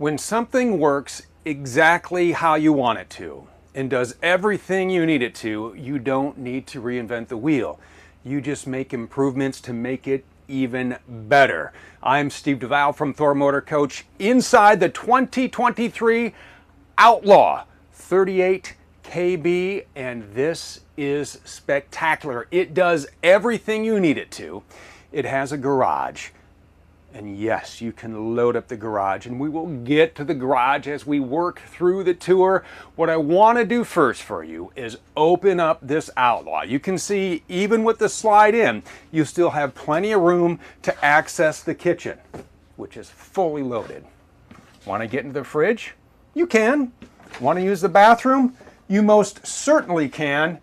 When something works exactly how you want it to and does everything you need it to, you don't need to reinvent the wheel. You just make improvements to make it even better. I'm Steve Duval from Thor Motor Coach inside the 2023 Outlaw 38 KB, and this is spectacular. It does everything you need it to. It has a garage. And yes, you can load up the garage, and we will get to the garage as we work through the tour. What I want to do first for you is open up this Outlaw. You can see even with the slide in, you still have plenty of room to access the kitchen, which is fully loaded. Want to get into the fridge? You can. Want to use the bathroom? You most certainly can.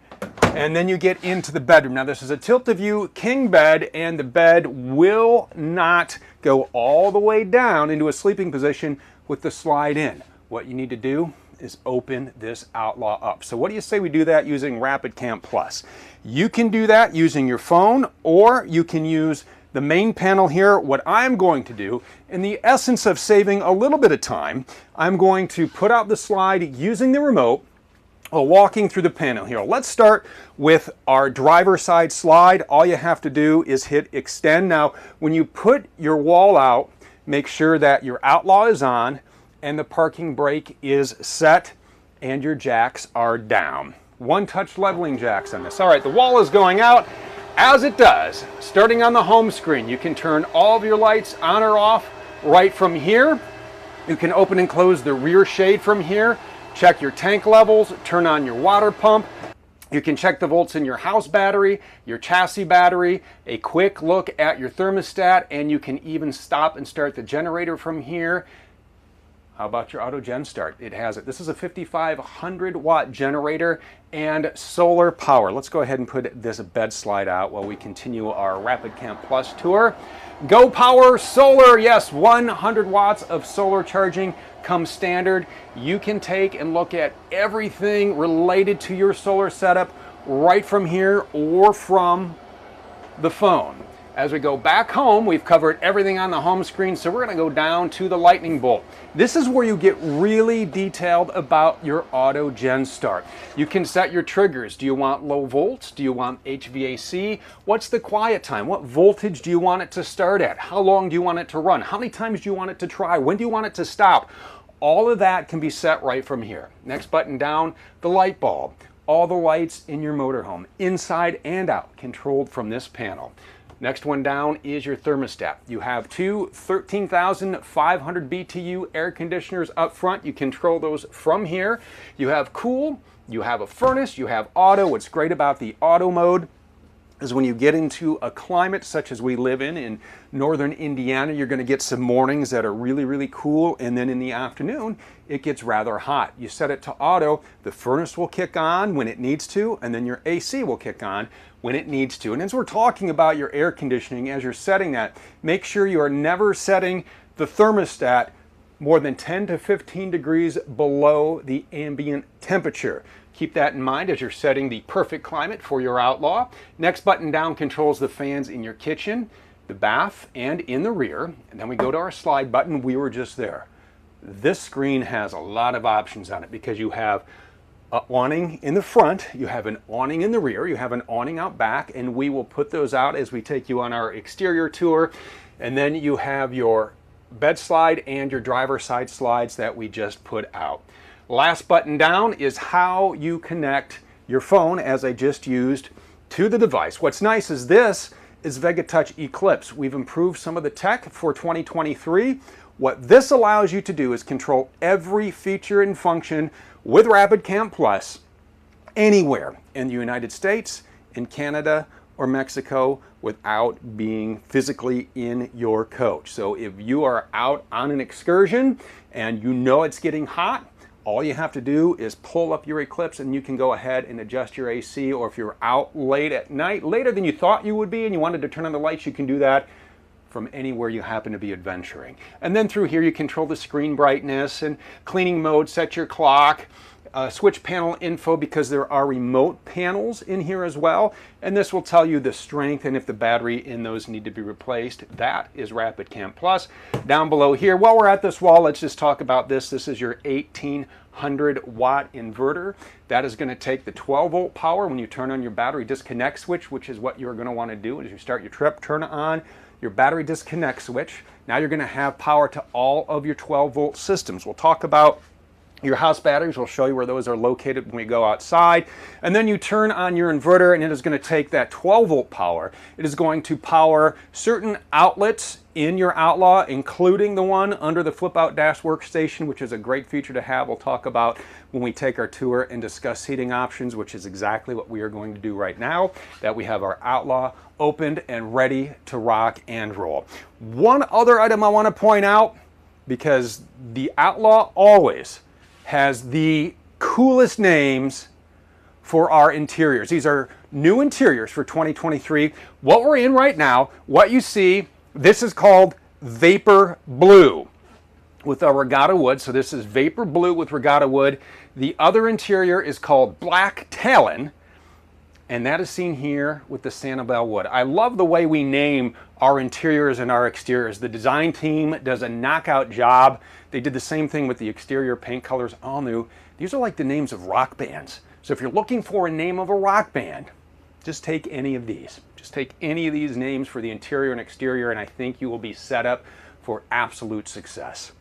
And then you get into the bedroom. Now this is a tilt-a-view king bed, and the bed will not go all the way down into a sleeping position with the slide in. What you need to do is open this Outlaw up. So what do you say we do that using Rapid Cam Plus? You can do that using your phone, or you can use the main panel here. What I'm going to do, in the essence of saving a little bit of time, I'm going to put out the slide using the remote, walking through the panel here. Let's start with our driver's side slide. All you have to do is hit extend. Now, when you put your wall out, make sure that your Outlaw is on and the parking brake is set and your jacks are down. One-touch leveling jacks on this. All right, the wall is going out as it does. Starting on the home screen, you can turn all of your lights on or off right from here. You can open and close the rear shade from here. Check your tank levels, turn on your water pump. You can check the volts in your house battery, your chassis battery, a quick look at your thermostat, and you can even stop and start the generator from here. How about your auto gen start? It has it. This is a 5,500 watt generator and solar power. Let's go ahead and put this bed slide out while we continue our Rapid Cam Plus tour. Go Power Solar, yes, 100 watts of solar charging comes standard. You can take and look at everything related to your solar setup right from here or from the phone. As we go back home, we've covered everything on the home screen, so we're going to go down to the lightning bolt. This is where you get really detailed about your auto gen start. You can set your triggers. Do you want low volts? Do you want HVAC? What's the quiet time? What voltage do you want it to start at? How long do you want it to run? How many times do you want it to try? When do you want it to stop? All of that can be set right from here. Next button down, the light bulb. All the lights in your motorhome, inside and out, controlled from this panel. Next one down is your thermostat. You have two 13,500 BTU air conditioners up front. You control those from here. You have cool, you have a furnace, you have auto. What's great about the auto mode is when you get into a climate such as we live in northern Indiana, you're going to get some mornings that are really, really cool, and then in the afternoon, it gets rather hot. You set it to auto, the furnace will kick on when it needs to, and then your AC will kick on when it needs to. And as we're talking about your air conditioning, as you're setting that, make sure you are never setting the thermostat more than 10 to 15 degrees below the ambient temperature. Keep that in mind as you're setting the perfect climate for your Outlaw. Next button down controls the fans in your kitchen, the bath, and in the rear. And then we go to our slide button. We were just there. This screen has a lot of options on it because you have an awning in the front, you have an awning in the rear, you have an awning out back, and we will put those out as we take you on our exterior tour. And then you have your bed slide and your driver's side slides that we just put out. Last button down is how you connect your phone, as I just used, to the device. What's nice is this is Vega Touch Eclipse. We've improved some of the tech for 2023. What this allows you to do is control every feature and function with Rapid Cam Plus anywhere in the United States, in Canada, or Mexico without being physically in your coach. So if you are out on an excursion and you know it's getting hot, all you have to do is pull up your Eclipse and you can go ahead and adjust your AC. Or if you're out late at night, later than you thought you would be, and you wanted to turn on the lights, you can do that from anywhere you happen to be adventuring. And then through here you control the screen brightness and cleaning mode, set your clock, switch panel info because there are remote panels in here as well, and this will tell you the strength and if the battery in those need to be replaced. That is Rapid Cam Plus. Down below here, while we're at this wall, let's just talk about this. This is your 1800 watt inverter. That is going to take the 12 volt power when you turn on your battery disconnect switch, which is what you're going to want to do as you start your trip. Turn on your battery disconnect switch. Now you're going to have power to all of your 12 volt systems. We'll talk about your house batteries. We'll show you where those are located when we go outside. And then you turn on your inverter and it is going to take that 12 volt power. It is going to power certain outlets in your Outlaw, including the one under the flip out dash workstation, which is a great feature to have. We'll talk about when we take our tour and discuss seating options, which is exactly what we are going to do right now, that we have our Outlaw opened and ready to rock and roll. One other item I want to point out, because the Outlaw always has the coolest names for our interiors. These are new interiors for 2023. What we're in right now, what you see, this is called Vapor Blue with a regatta wood. So this is Vapor Blue with regatta wood. The other interior is called Black Talon, and that is seen here with the Sanibel wood. I love the way we name our interiors and our exteriors. The design team does a knockout job. They did the same thing with the exterior paint colors, all new. These are like the names of rock bands. So if you're looking for a name of a rock band, just take any of these. Just take any of these names for the interior and exterior, and I think you will be set up for absolute success.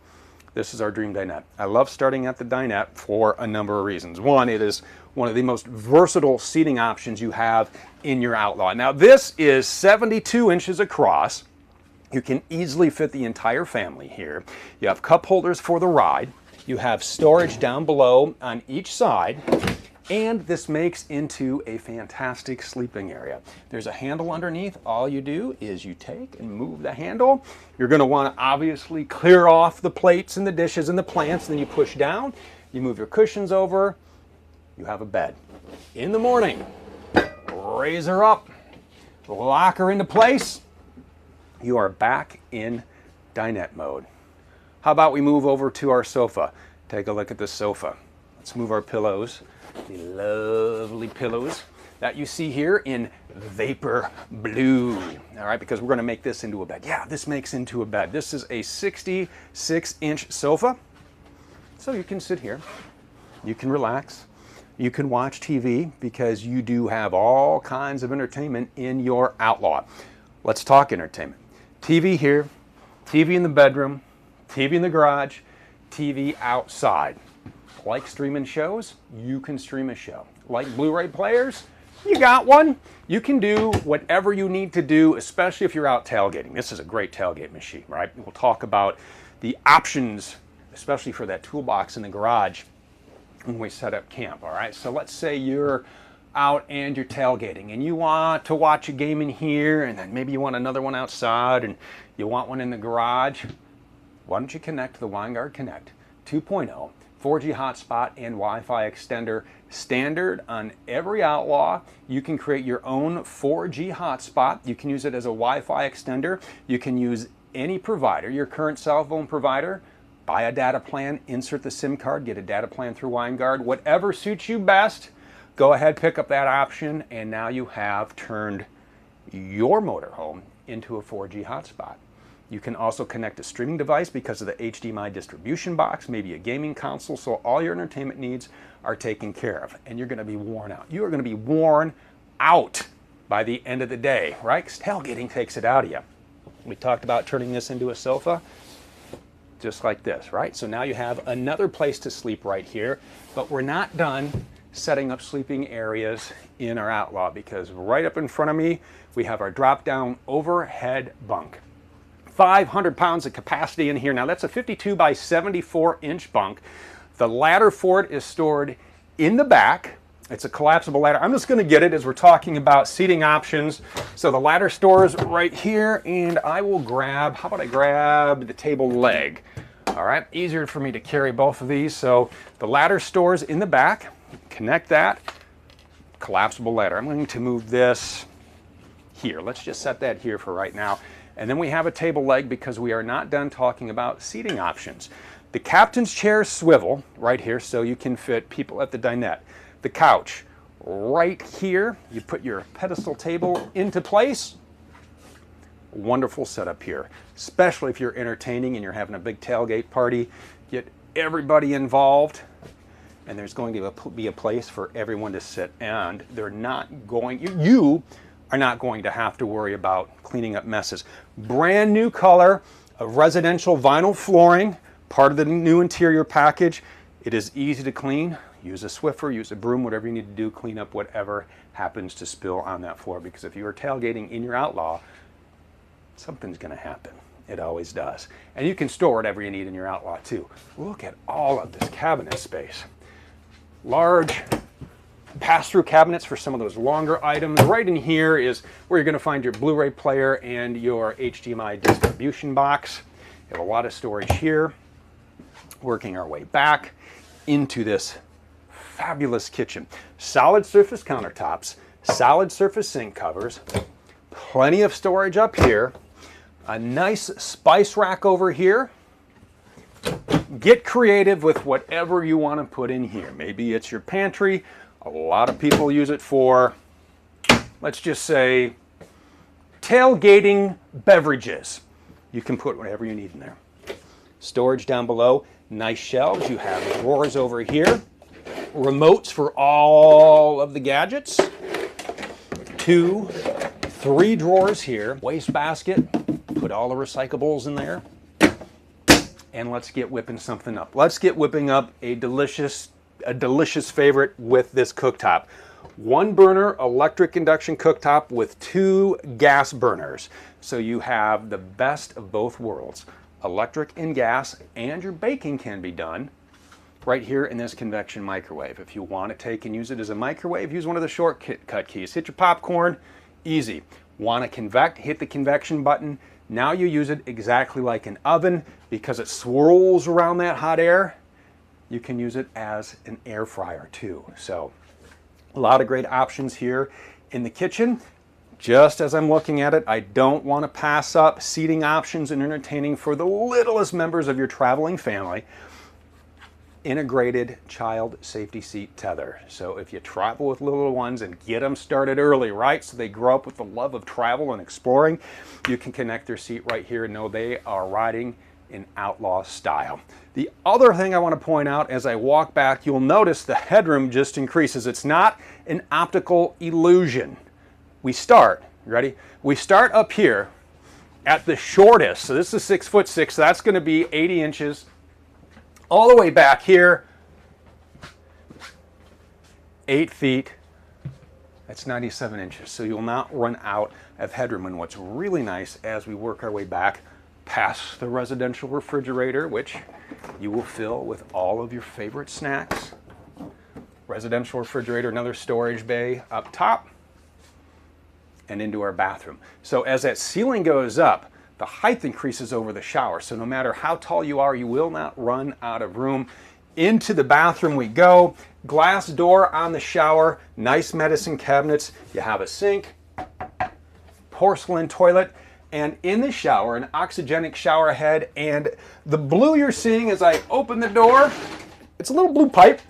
This is our dream dinette. I love starting at the dinette for a number of reasons. One, it is one of the most versatile seating options you have in your Outlaw. Now this is 72 inches across. You can easily fit the entire family here. You have cup holders for the ride. You have storage down below on each side. And this makes into a fantastic sleeping area. There's a handle underneath. All you do is you take and move the handle. You're going to want to obviously clear off the plates and the dishes and the plants. Then you push down. You move your cushions over. You have a bed. In the morning, raise her up, lock her into place. You are back in dinette mode. How about we move over to our sofa? Take a look at this sofa. Let's move our pillows. The lovely pillows that you see here in Vapor Blue. All right, because we're going to make this into a bed. Yeah, this makes into a bed. This is a 66-inch sofa. So you can sit here. You can relax. You can watch TV because you do have all kinds of entertainment in your Outlaw. Let's talk entertainment. TV here, TV in the bedroom, TV in the garage, TV outside. Like streaming shows, you can stream a show. Like Blu-ray players, you got one. You can do whatever you need to do, especially if you're out tailgating. This is a great tailgate machine, right? We'll talk about the options, especially for that toolbox in the garage when we set up camp, all right? So let's say you're out and you're tailgating and you want to watch a game in here and then maybe you want another one outside and you want one in the garage. Why don't you connect to the Winegard Connect 2.0 4G hotspot and Wi-Fi extender, standard on every Outlaw. You can create your own 4G hotspot. You can use it as a Wi-Fi extender. You can use any provider, your current cell phone provider. Buy a data plan, insert the SIM card, get a data plan through Winegard. Whatever suits you best, go ahead, pick up that option, and now you have turned your motorhome into a 4G hotspot. You can also connect a streaming device because of the HDMI distribution box, maybe a gaming console, so all your entertainment needs are taken care of, and you're going to be worn out. You are going to be worn out by the end of the day, right? Because tailgating takes it out of you. We talked about turning this into a sofa, just like this, right? So now you have another place to sleep right here, but we're not done setting up sleeping areas in our Outlaw because right up in front of me, we have our drop-down overhead bunk. 500 pounds of capacity in here. Now that's a 52 by 74 inch bunk. The ladder for it is stored in the back. It's a collapsible ladder. I'm just going to get it as we're talking about seating options. So the ladder stores right here, and I will grab, how about I grab the table leg? All right, easier for me to carry both of these. So the ladder stores in the back. Connect that, collapsible ladder. I'm going to move this here. Let's just set that here for right now. And then we have a table leg because we are not done talking about seating options. The captain's chair swivel right here so you can fit people at the dinette. The couch right here. You put your pedestal table into place. Wonderful setup here, especially if you're entertaining and you're having a big tailgate party. Get everybody involved, and there's going to be a place for everyone to sit, and they're not going, you are not going to have to worry about cleaning up messes. Brand new color of residential vinyl flooring, part of the new interior package. It is easy to clean. Use a Swiffer, use a broom, whatever you need to do, clean up whatever happens to spill on that floor, because if you are tailgating in your Outlaw, something's going to happen. It always does. And you can store whatever you need in your Outlaw too. Look at all of this cabinet space. Large pass-through cabinets for some of those longer items. Right in here is where you're going to find your Blu-ray player and your HDMI distribution box. You have a lot of storage here. Working our way back into this fabulous kitchen. Solid surface countertops, solid surface sink covers, plenty of storage up here, a nice spice rack over here. Get creative with whatever you want to put in here. Maybe it's your pantry. A lot of people use it for, let's just say, tailgating beverages. You can put whatever you need in there. Storage down below, nice shelves. You have drawers over here. Remotes for all of the gadgets. 2, 3 drawers here. Waste basket. Put all the recyclables in there. And let's get whipping something up. Let's get whipping up a delicious favorite with this cooktop. 1 burner electric induction cooktop with 2 gas burners. So you have the best of both worlds. Electric and gas, and your baking can be done right here in this convection microwave. If you want to take and use it as a microwave, use one of the shortcut keys. Hit your popcorn, easy. Want to convect, hit the convection button. Now you use it exactly like an oven because it swirls around that hot air. You can use it as an air fryer too. So a lot of great options here in the kitchen. Just as I'm looking at it, I don't want to pass up seating options and entertaining for the littlest members of your traveling family. Integrated child safety seat tether. So if you travel with little ones and get them started early, right? So they grow up with the love of travel and exploring, you can connect their seat right here and know they are riding in Outlaw style. The other thing I want to point out as I walk back, you'll notice the headroom just increases. It's not an optical illusion. We start, ready? We start up here at the shortest. So this is 6'6", so that's going to be 80 inches. All the way back here, 8 feet, that's 97 inches. So you'll not run out of headroom. And what's really nice as we work our way back past the residential refrigerator, which you will fill with all of your favorite snacks. Residential refrigerator, another storage bay up top, and into our bathroom. So as that ceiling goes up, the height increases over the shower. So no matter how tall you are, you will not run out of room. Into the bathroom we go. Glass door on the shower, nice medicine cabinets. You have a sink, porcelain toilet, and in the shower, an oxygenic shower head. And the blue you're seeing as I open the door, it's a little blue pipe.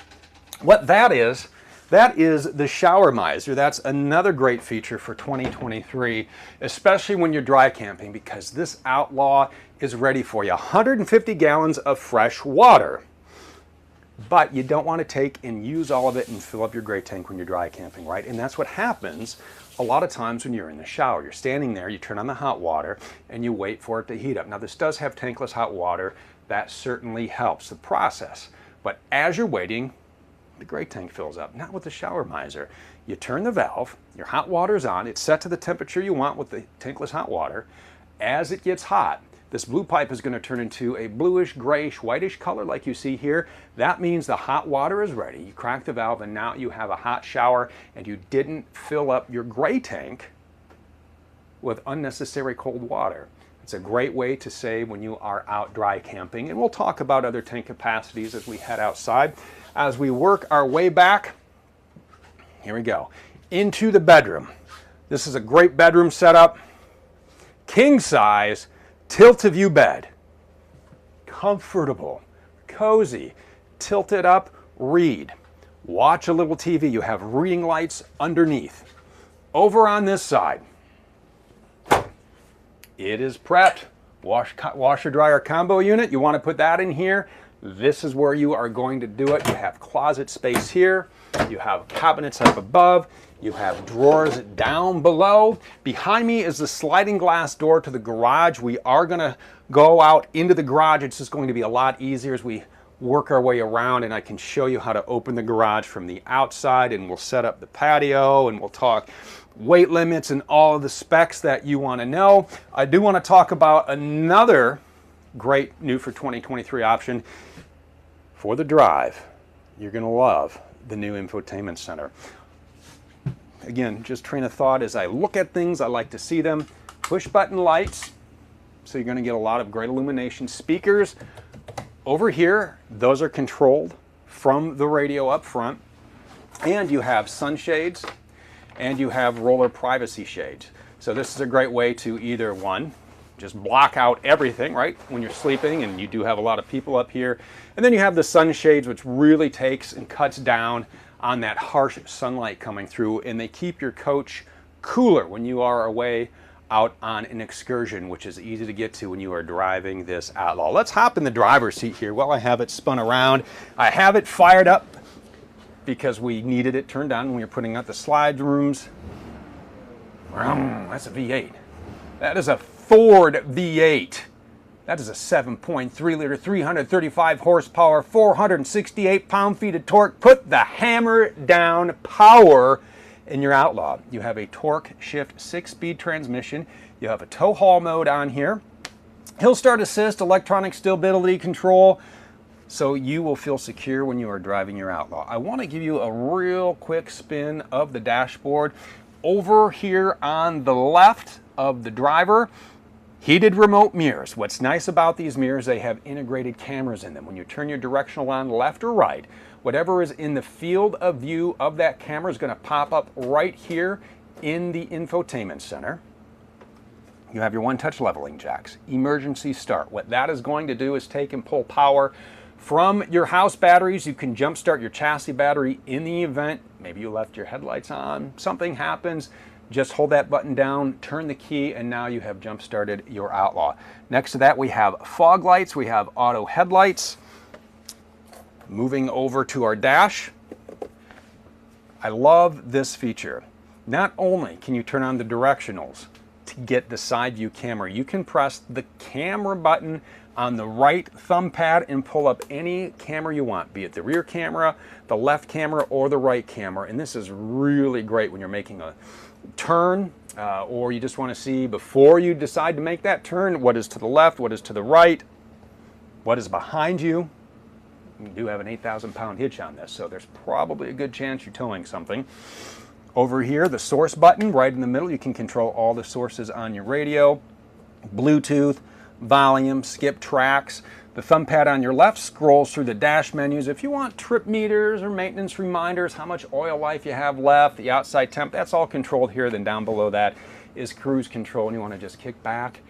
What that is the shower miser. That's another great feature for 2023, especially when you're dry camping, because this Outlaw is ready for you. 150 gallons of fresh water. But you don't want to take and use all of it and fill up your gray tank when you're dry camping, right? And that's what happens a lot of times when you're in the shower. You're standing there, you turn on the hot water, and you wait for it to heat up. Now, this does have tankless hot water. That certainly helps the process. But as you're waiting, the gray tank fills up, not with the shower miser. You turn the valve, your hot water's on, it's set to the temperature you want with the tankless hot water. As it gets hot, this blue pipe is going to turn into a bluish, grayish, whitish color like you see here. That means the hot water is ready. You crack the valve and now you have a hot shower, and you didn't fill up your gray tank with unnecessary cold water. It's a great way to save when you are out dry camping, and we'll talk about other tank capacities as we head outside. As we work our way back, here we go, into the bedroom. This is a great bedroom setup. King size, tilt-to-view bed. Comfortable, cozy. Tilt it up, read. Watch a little TV. You have reading lights underneath. Over on this side, it is prepped. Washer dryer combo unit. You want to put that in here. This is where you are going to do it. You have closet space here. You have cabinets up above. You have drawers down below. Behind me is the sliding glass door to the garage. We are going to go out into the garage. It's just going to be a lot easier as we work our way around, and I can show you how to open the garage from the outside, and we'll set up the patio, and we'll talk weight limits and all of the specs that you want to know. I do want to talk about another great new for 2023 option for the drive. You're going to love the new infotainment center. Again, just train of thought, as I look at things, I like to see them. Push button lights, so you're going to get a lot of great illumination. Speakers over here, those are controlled from the radio up front. And you have sunshades, and you have roller privacy shades. So this is a great way to either, one, just block out everything, right, when you're sleeping, and you do have a lot of people up here. And then you have the sunshades, which really takes and cuts down on that harsh sunlight coming through, and they keep your coach cooler when you are away out on an excursion, which is easy to get to when you are driving this Outlaw. Let's hop in the driver's seat here. Well, I have it spun around. I have it fired up because we needed it turned on when we were putting out the slide rooms. That's a V8. That is a Ford V8. That is a 7.3 liter, 335 horsepower, 468 pound-feet of torque. Put the hammer down power in your Outlaw. You have a torque shift 6-speed transmission. You have a tow haul mode on here. Hill start assist, electronic stability control, so you will feel secure when you are driving your Outlaw. I want to give you a real quick spin of the dashboard. Over here on the left of the driver, heated remote mirrors. What's nice about these mirrors, they have integrated cameras in them. When you turn your directional on left or right, whatever is in the field of view of that camera is going to pop up right here in the infotainment center. You have your one-touch leveling jacks, emergency start. What that is going to do is take and pull power from your house batteries. You can jump start your chassis battery in the event maybe you left your headlights on, something happens. Just hold that button down, turn the key, and now you have jump started your Outlaw. Next to that, we have fog lights, we have auto headlights. Moving over to our dash, I love this feature. Not only can you turn on the directionals to get the side view camera, you can press the camera button on the right thumb pad and pull up any camera you want, be it the rear camera, the left camera, or the right camera. And this is really great when you're making a turn, or you just want to see before you decide to make that turn, what is to the left, what is to the right, what is behind you. You do have an 8,000 pound hitch on this, so there's probably a good chance you're towing something. Over here, the source button right in the middle, you can control all the sources on your radio. Bluetooth, volume, skip tracks. The thumb pad on your left scrolls through the dash menus. If you want trip meters or maintenance reminders, how much oil life you have left, the outside temp, that's all controlled here. Then down below that is cruise control, and you want to just kick back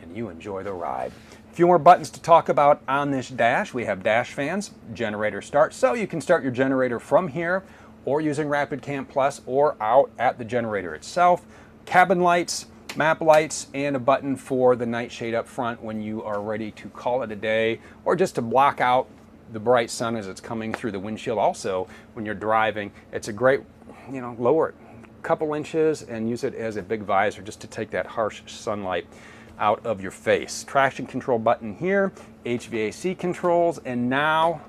and you enjoy the ride. A few more buttons to talk about on this dash. We have dash fans, generator start, so you can start your generator from here or using Rapid Camp Plus or out at the generator itself. Cabin lights, map lights, and a button for the nightshade up front when you are ready to call it a day, or just to block out the bright sun as it's coming through the windshield. Also, when you're driving, it's a great, lower it a couple inches and use it as a big visor just to take that harsh sunlight out of your face. Traction control button here, HVAC controls, and now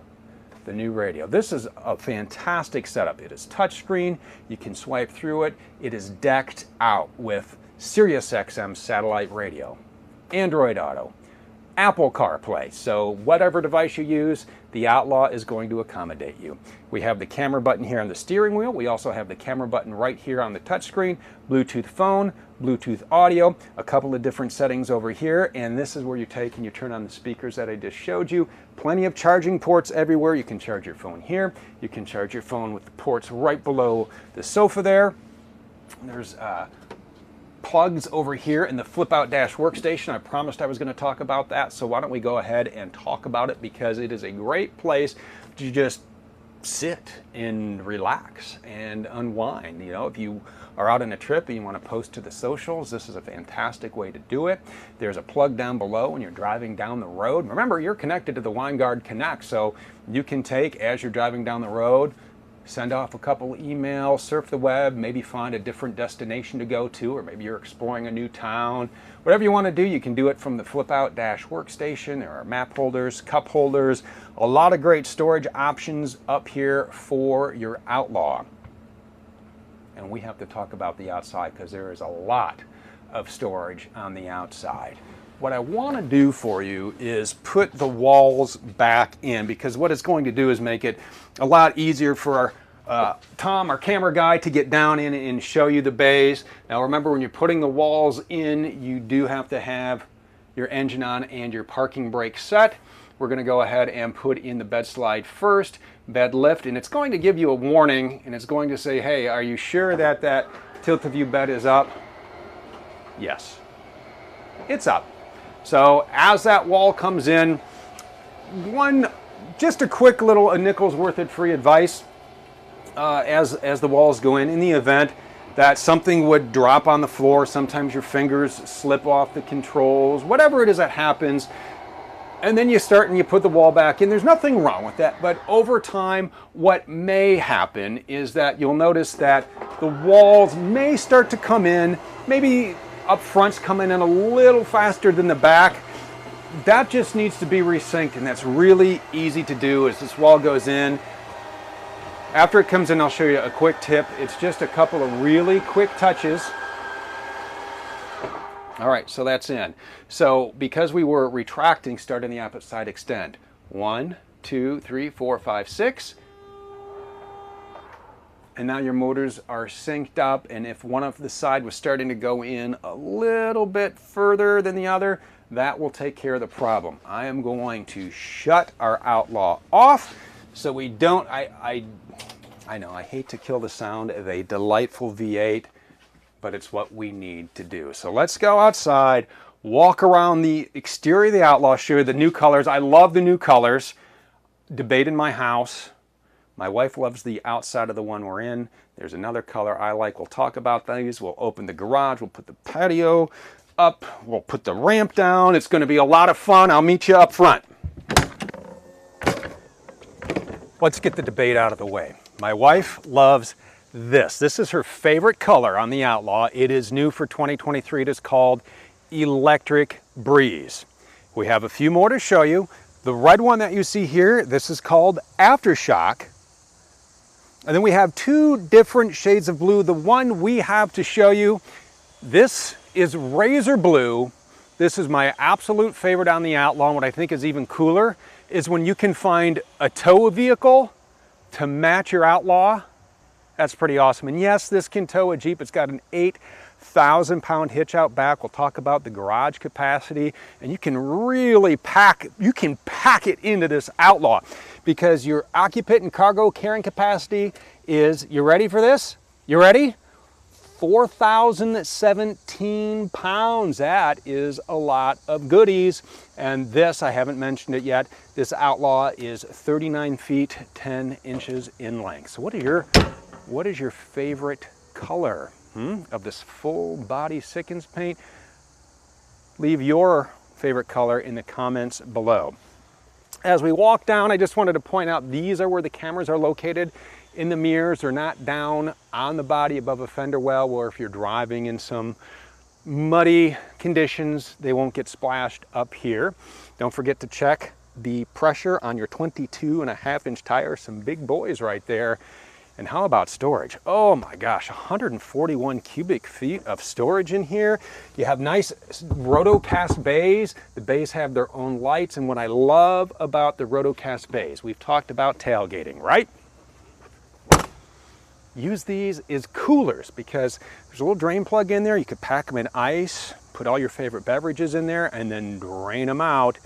the new radio. This is a fantastic setup. It is touchscreen. You can swipe through it. It is decked out with SiriusXM satellite radio, Android Auto, Apple CarPlay. So whatever device you use, the Outlaw is going to accommodate you. We have the camera button here on the steering wheel. We also have the camera button right here on the touchscreen, Bluetooth phone, Bluetooth audio, a couple of different settings over here, and this is where you take and you turn on the speakers that I just showed you. Plenty of charging ports everywhere. You can charge your phone here. You can charge your phone with the ports right below the sofa there. There's plugs over here in the flip out dash workstation. I promised I was going to talk about that, so why don't we go ahead and talk about it, because it is a great place to just sit and relax and unwind. You know, if you are out on a trip and you want to post to the socials, this is a fantastic way to do it. There's a plug down below when you're driving down the road. Remember, you're connected to the Winegard Connect, so you can take, as you're driving down the road, send off a couple emails, surf the web, maybe find a different destination to go to, or maybe you're exploring a new town. Whatever you want to do, you can do it from the flip out dash workstation. There are map holders, cup holders, a lot of great storage options up here for your Outlaw. And we have to talk about the outside because there is a lot of storage on the outside. What I want to do for you is put the walls back in, because what it's going to do is make it a lot easier for Tom, our camera guy, to get down in and show you the bays. Now remember, when you're putting the walls in, you do have to have your engine on and your parking brake set. We're going to go ahead and put in the bed slide first, bed lift, and it's going to give you a warning, and it's going to say, hey, are you sure that that tilt-a-view bed is up? Yes, it's up. So as that wall comes in, just a quick little a nickel's worth of free advice as the walls go in the event that something would drop on the floor. Sometimes your fingers slip off the controls, whatever it is that happens, and then you start and you put the wall back in. There's nothing wrong with that, but over time what may happen is that you'll notice that the walls may start to come in, maybe up front's coming in a little faster than the back. That just needs to be resynced, and that's really easy to do as this wall goes in. After it comes in, I'll show you a quick tip. It's just a couple of really quick touches. All right, so that's in. So because we were retracting, start on the opposite side, extend. 1, 2, 3, 4, 5, 6. And now your motors are synced up, and if one of the side was starting to go in a little bit further than the other, that will take care of the problem. I am going to shut our Outlaw off so we don't, I know, I hate to kill the sound of a delightful V8, but it's what we need to do. So let's go outside, walk around the exterior of the Outlaw, show you the new colors. I love the new colors. Debate in my house. My wife loves the outside of the one we're in. There's another color I like. We'll talk about these. We'll open the garage. We'll put the patio up. We'll put the ramp down. It's going to be a lot of fun. I'll meet you up front. Let's get the debate out of the way. My wife loves this. This is her favorite color on the Outlaw. It is new for 2023. It is called Electric Breeze. We have a few more to show you. The red one that you see here, this is called Aftershock. And then we have two different shades of blue. The one we have to show you, this is Razor Blue. This is my absolute favorite on the Outlaw. And what I think is even cooler is when you can find a tow vehicle to match your Outlaw. That's pretty awesome. And yes, this can tow a Jeep. It's got an 8,000-pound hitch out back. We'll talk about the garage capacity, and you can really pack it into this Outlaw, because your occupant and cargo carrying capacity is, you ready for this? You ready? 4,017 pounds. That is a lot of goodies. And this, I haven't mentioned it yet, this Outlaw is 39 feet, 10 inches in length. So what is your favorite color of this full body Sikkens paint? Leave your favorite color in the comments below. As we walk down, I just wanted to point out, these are where the cameras are located in the mirrors. They're not down on the body above a fender well, where if you're driving in some muddy conditions, they won't get splashed up here. Don't forget to check the pressure on your 22.5-inch tire. Some big boys right there. And how about storage? Oh my gosh, 141 cubic feet of storage in here. You have nice rotocast bays. The bays have their own lights. And what I love about the rotocast bays, we've talked about tailgating, right? Use these as coolers, because there's a little drain plug in there. You could pack them in ice, put all your favorite beverages in there, and then drain them out.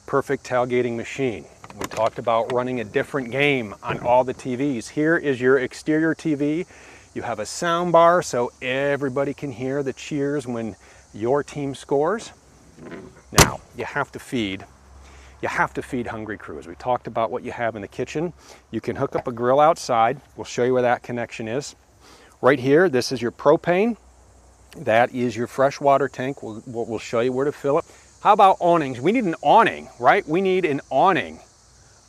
Perfect tailgating machine. We talked about running a different game on all the TVs. Here is your exterior TV. You have a sound bar so everybody can hear the cheers when your team scores. Now, you have to feed hungry crews. We talked about what you have in the kitchen. You can hook up a grill outside. We'll show you where that connection is. Right here, this is your propane. That is your freshwater tank. We'll show you where to fill it. How about awnings? We need an awning, right? We need an awning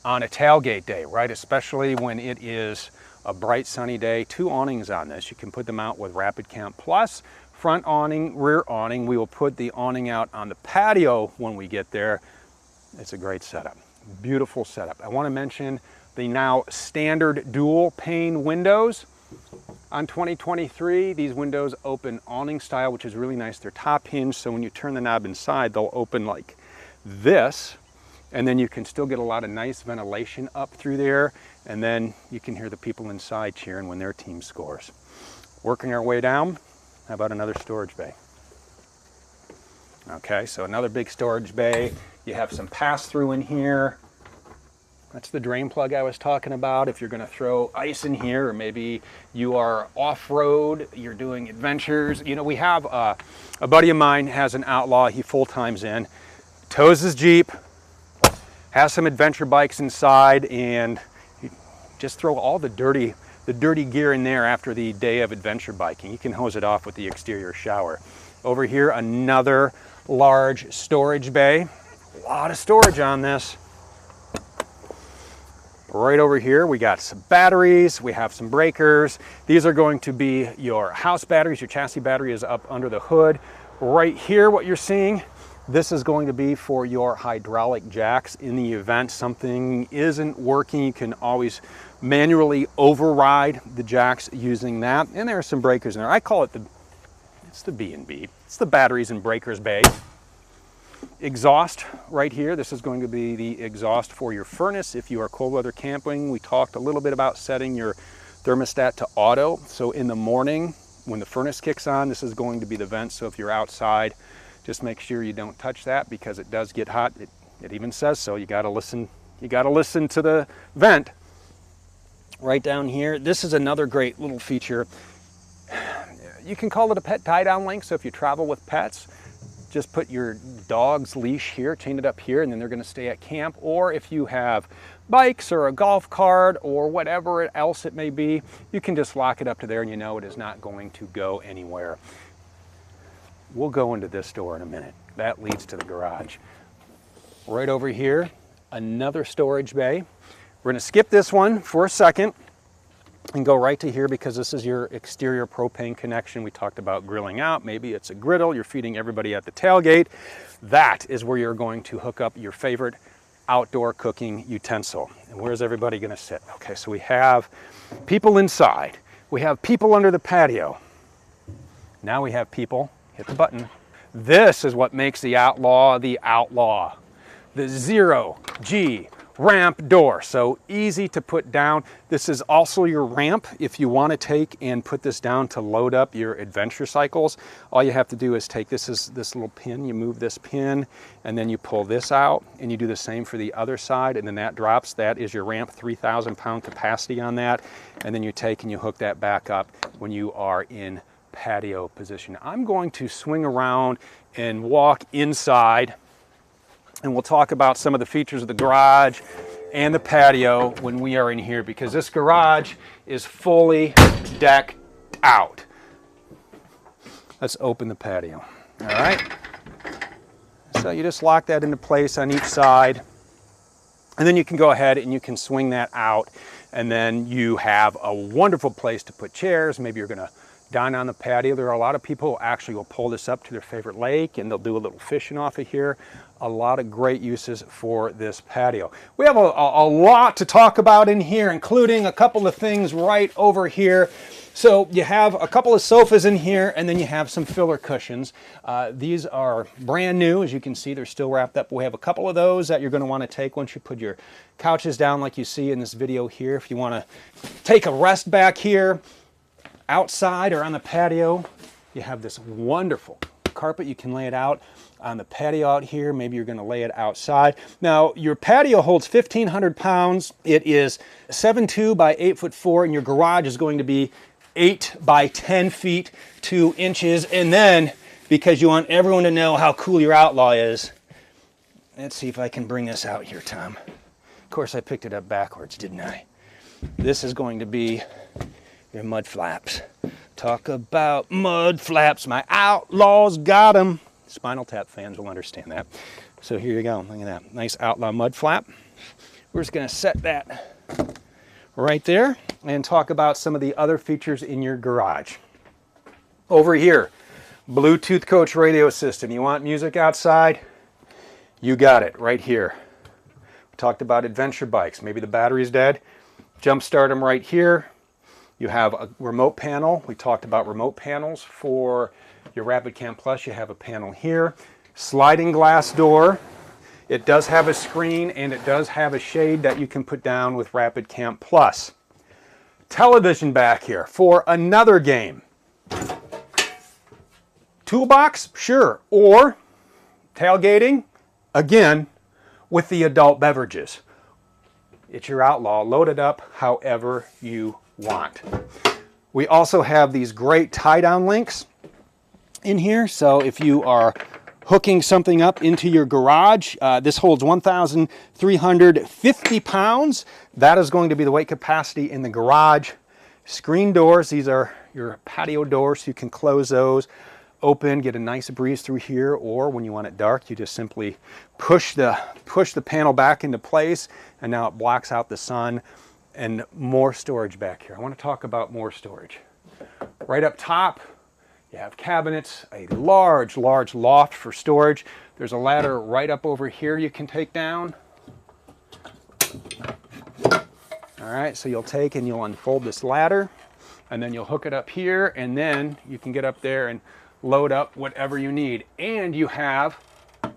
on a tailgate day, right? Especially when it is a bright sunny day. 2 awnings on this. You can put them out with Rapid Camp Plus. Front awning, rear awning. We will put the awning out on the patio when we get there. It's a great setup. Beautiful setup. I want to mention the now standard dual pane windows. On 2023, these windows open awning style, which is really nice. They're top hinged, so when you turn the knob inside, they'll open like this, and then you can still get a lot of nice ventilation up through there, and then you can hear the people inside cheering when their team scores. Working our way down, how about another storage bay? Okay, so another big storage bay. You have some pass-through in here. That's the drain plug I was talking about. If you're gonna throw ice in here, or maybe you are off-road, you're doing adventures. You know, we have a buddy of mine has an Outlaw, he full-times in, tows his Jeep, has some adventure bikes inside, and you just throw all the dirty gear in there after the day of adventure biking. You can hose it off with the exterior shower. Over here, another large storage bay. A lot of storage on this. Right over here, we got some batteries, we have some breakers. These are going to be your house batteries. Your chassis battery is up under the hood. Right here, what you're seeing, this is going to be for your hydraulic jacks. In the event something isn't working, you can always manually override the jacks using that. And there are some breakers in there. I call it it's the B&B. It's the batteries and breakers bay. Exhaust right here. This is going to be the exhaust for your furnace. If you are cold weather camping, we talked a little bit about setting your thermostat to auto. So in the morning, when the furnace kicks on, this is going to be the vent. So if you're outside, just make sure you don't touch that because it does get hot. It even says so. You got to listen to the vent. Right down here, this is another great little feature. You can call it a pet tie-down link. So if you travel with pets, just put your dog's leash here, chain it up here, and then they're gonna stay at camp. Or if you have bikes or a golf cart or whatever else it may be, you can just lock it up to there and you know it is not going to go anywhere. We'll go into this door in a minute. That leads to the garage. Right over here, another storage bay. We're gonna skip this one for a second and go right to here because this is your exterior propane connection. We talked about grilling out. Maybe it's a griddle. You're feeding everybody at the tailgate. That is where you're going to hook up your favorite outdoor cooking utensil. And where's everybody going to sit? Okay, so we have people inside. We have people under the patio. Now we have people, hit the button. This is what makes the Outlaw the Outlaw. The 0G ramp door, so easy to put down. This is also your ramp if you want to take and put this down to load up your adventure cycles. All you have to do is take this little pin, you move this pin, and then you pull this out, and you do the same for the other side, and then that drops. That is your ramp, 3,000 pound capacity on that, and then you take and you hook that back up when you are in patio position. I'm going to swing around and walk inside, and we'll talk about some of the features of the garage and the patio when we are in here, because this garage is fully decked out. Let's open the patio. All right. So you just lock that into place on each side, and then you can go ahead and you can swing that out, and then you have a wonderful place to put chairs. Maybe you're going to dine on the patio. There are a lot of people who actually will pull this up to their favorite lake and they'll do a little fishing off of here. A lot of great uses for this patio. We have a lot to talk about in here, including a couple of things right over here. So you have a couple of sofas in here, and then you have some filler cushions. These are brand new. As you can see, they're still wrapped up. We have a couple of those that you're going to want to take once you put your couches down like you see in this video here. If you want to take a rest back here, outside or on the patio, you have this wonderful carpet. You can lay it out on the patio out here. Maybe you're going to lay it outside. Now, your patio holds 1,500 pounds. It is 7'2" by 8'4", and your garage is going to be 8 by 10 feet 2 inches. And then, because you want everyone to know how cool your Outlaw is, let's see if I can bring this out here, Tom. Of course, I picked it up backwards, didn't I? This is going to be your mud flaps. Talk about mud flaps. My Outlaw's got them. Spinal Tap fans will understand that. So here you go. Look at that. Nice Outlaw mud flap. We're just going to set that right there and talk about some of the other features in your garage. Over here, Bluetooth coach radio system. You want music outside? You got it right here. We talked about adventure bikes. Maybe the battery's dead. Jump start them right here. You have a remote panel. We talked about remote panels for your Rapid Cam Plus. You have a panel here. Sliding glass door. It does have a screen and it does have a shade that you can put down with Rapid Cam Plus. Television back here for another game. Toolbox, sure. Or tailgating, again, with the adult beverages. It's your Outlaw. Load it up however you want. We also have these great tie-down links in here. So if you are hooking something up into your garage, this holds 1,350 pounds. That is going to be the weight capacity in the garage. Screen doors, these are your patio doors, so you can close those open, get a nice breeze through here, or when you want it dark, you just simply push the panel back into place, and now it blocks out the sun. And more storage back here. I want to talk about more storage. Right up top, you have cabinets, a large loft for storage. There's a ladder right up over here you can take down. All right, so you'll take and you'll unfold this ladder, and then you'll hook it up here, and then you can get up there and load up whatever you need. And you have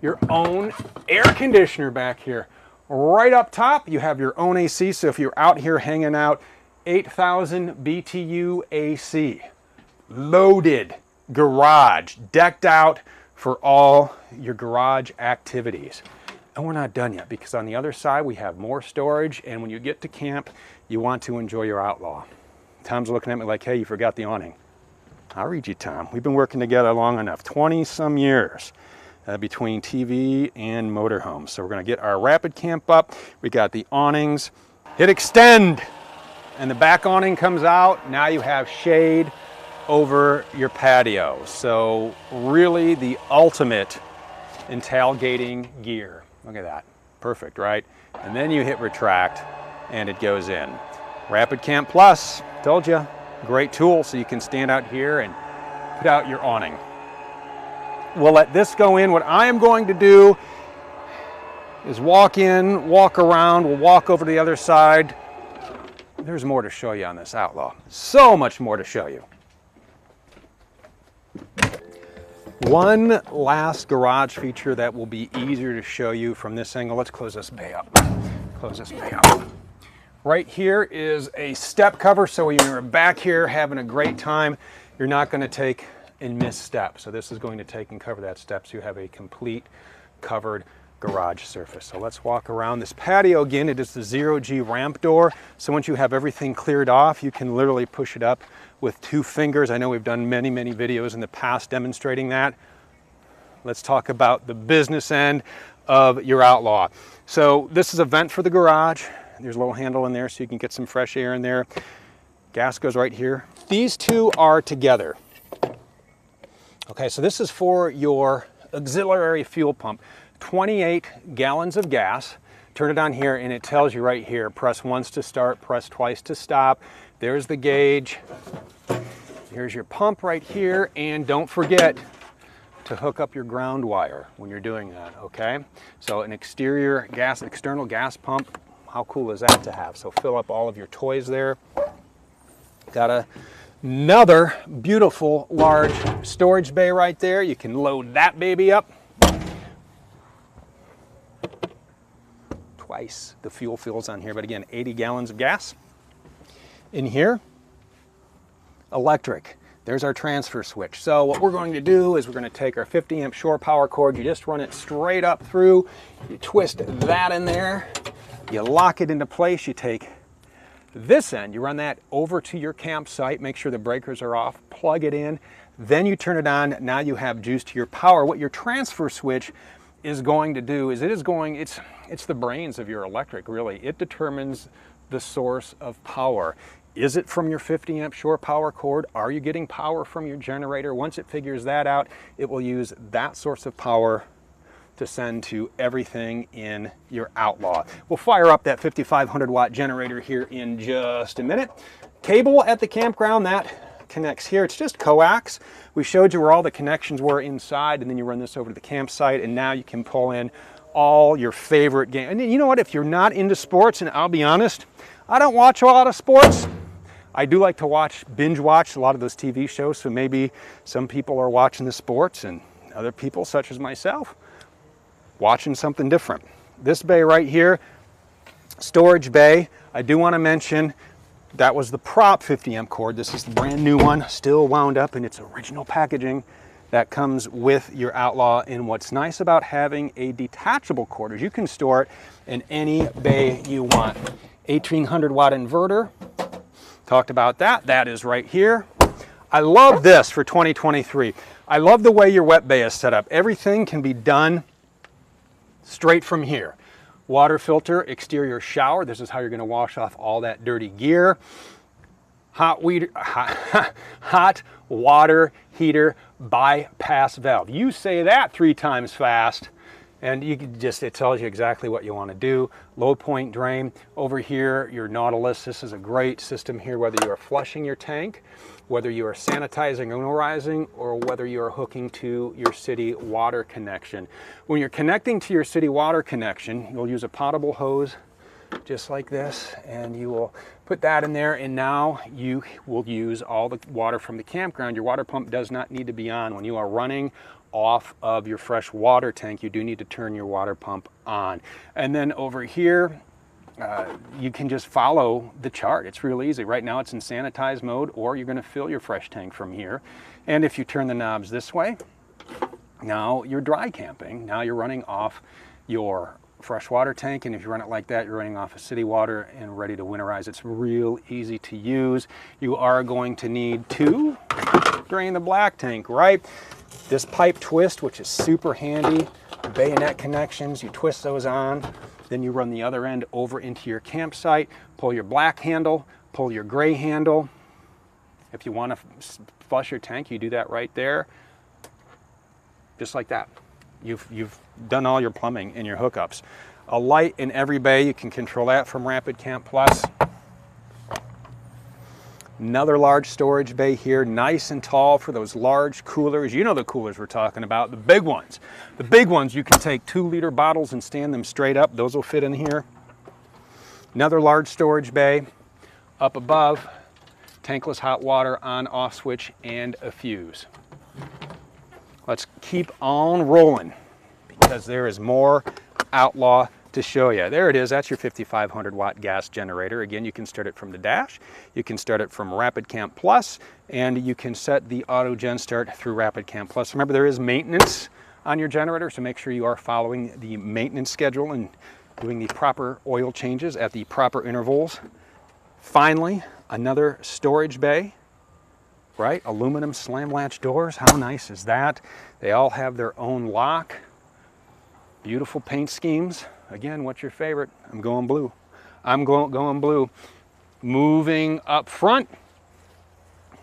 your own air conditioner back here. Right up top, you have your own AC, so if you're out here hanging out, 8,000 BTU AC. Loaded garage, decked out for all your garage activities. And we're not done yet, because on the other side, we have more storage, and when you get to camp, you want to enjoy your Outlaw. Tom's looking at me like, hey, you forgot the awning. I'll read you, Tom. We've been working together long enough, 20-some years. Between TV and motorhomes. So we're going to get our Rapid Camp up. We got the awnings. Hit extend, and the back awning comes out. Now you have shade over your patio. So really the ultimate in tailgating gear. Look at that. Perfect, right? And then you hit retract and it goes in. Rapid Camp Plus, told you, great tool, so you can stand out here and put out your awning. We'll let this go in. What I am going to do is walk in, walk around, we'll walk over to the other side. There's more to show you on this Outlaw. So much more to show you. One last garage feature that will be easier to show you from this angle. Let's close this bay up. Close this bay up. Right here is a step cover, so when you're back here having a great time, you're not going to take and miss step. So this is going to take and cover that step, so you have a complete covered garage surface. So let's walk around this patio again. It is the 0G ramp door. So once you have everything cleared off, you can literally push it up with 2 fingers. I know we've done many videos in the past demonstrating that. Let's talk about the business end of your Outlaw. So this is a vent for the garage. There's a little handle in there so you can get some fresh air in there. Gas goes right here. These two are together. Okay, so this is for your auxiliary fuel pump. 28 gallons of gas. Turn it on here and it tells you right here, press once to start, press twice to stop. There's the gauge. Here's your pump right here, and don't forget to hook up your ground wire when you're doing that, okay? So an external gas pump, how cool is that to have? So fill up all of your toys there. Got another beautiful large storage bay right there. You can load that baby up. Twice the fuel fills on here, but again, 80 gallons of gas. In here, electric. There's our transfer switch. So what we're going to do is we're going to take our 50 amp shore power cord. You just run it straight up through. You twist that in there. You lock it into place. You take This end, you run that over to your campsite, make sure the breakers are off, plug it in, then you turn it on. Now you have juice to your power. What your transfer switch is going to do is it's the brains of your electric, really. It determines the source of power. Is it from your 50 amp shore power cord? Are you getting power from your generator? Once it figures that out, it will use that source of power to send to everything in your Outlaw. We'll fire up that 5,500 watt generator here in just a minute. Cable at the campground, that connects here. It's just coax. We showed you where all the connections were inside, and then you run this over to the campsite, and now you can pull in all your favorite games. And you know what, if you're not into sports, and I'll be honest, I don't watch a lot of sports. I do like to binge watch a lot of those TV shows, so maybe some people are watching the sports and other people, such as myself, watching something different. This bay right here, storage bay. I do want to mention that was the prop 50 amp cord. This is the brand new one, still wound up in its original packaging that comes with your Outlaw. And what's nice about having a detachable cord is you can store it in any bay you want. 1800 watt inverter, talked about that. That is right here. I love this for 2023. I love the way your wet bay is set up. Everything can be done straight from here. Water filter, exterior shower. This is how you're going to wash off all that dirty gear. Hot water heater bypass valve. You say that 3 times fast, and you can it tells you exactly what you want to do. Low point drain. Over here, your Nautilus. This is a great system here, whether you are flushing your tank, whether you are sanitizing or mineralizing, or whether you are hooking to your city water connection. When you're connecting to your city water connection, you'll use a potable hose just like this, and you will put that in there, and now you will use all the water from the campground. Your water pump does not need to be on. When you are running off of your fresh water tank, you do need to turn your water pump on. And then over here, you can just follow the chart. It's real easy. Right now it's in sanitize mode, or you're going to fill your fresh tank from here. And if you turn the knobs this way, now you're dry camping. Now you're running off your fresh water tank, and if you run it like that, you're running off of city water and ready to winterize. It's real easy to use. You are going to need to drain the black tank, right? This pipe twist, which is super handy, bayonet connections, you twist those on, then you run the other end over into your campsite, pull your black handle, pull your gray handle. If you want to flush your tank, you do that right there, just like that. You've done all your plumbing and your hookups. A light in every bay, you can control that from Rapid Camp Plus. Another large storage bay here, nice and tall for those large coolers. You know the coolers we're talking about, the big ones. The big ones, you can take 2-liter bottles and stand them straight up. Those will fit in here. Another large storage bay. Up above, tankless hot water on, off switch, and a fuse. Let's keep on rolling because there is more Outlaw to show you. There it is. That's your 5,500 watt gas generator. Again, you can start it from the dash. You can start it from Rapid Camp Plus, and you can set the auto gen start through Rapid Camp Plus. Remember, there is maintenance on your generator, so make sure you are following the maintenance schedule and doing the proper oil changes at the proper intervals. Finally, another storage bay. Right? Aluminum slam latch doors. How nice is that? They all have their own lock. Beautiful paint schemes. Again, what's your favorite? I'm going blue. I'm going blue. Moving up front.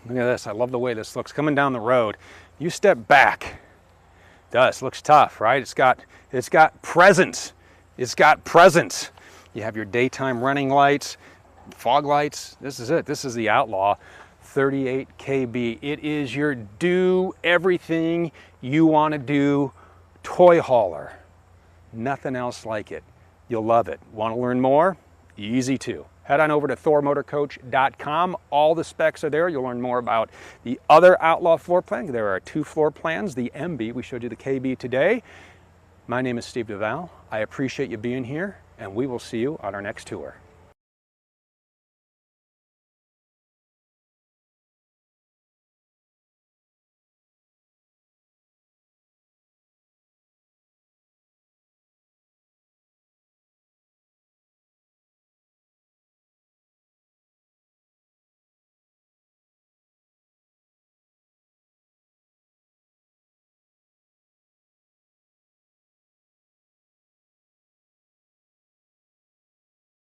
Look at this. I love the way this looks. Coming down the road. You step back. It does. Looks tough, right? It's got presence. It's got presence. You have your daytime running lights, fog lights. This is it. This is the Outlaw 38 KB. It is your do everything you want to do toy hauler. Nothing else like it. You'll love it. Want to learn more? Easy to. Head on over to thormotorcoach.com. All the specs are there. You'll learn more about the other Outlaw floor plan. There are 2 floor plans, the MB. We showed you the KB today. My name is Steve Duval. I appreciate you being here, and we will see you on our next tour.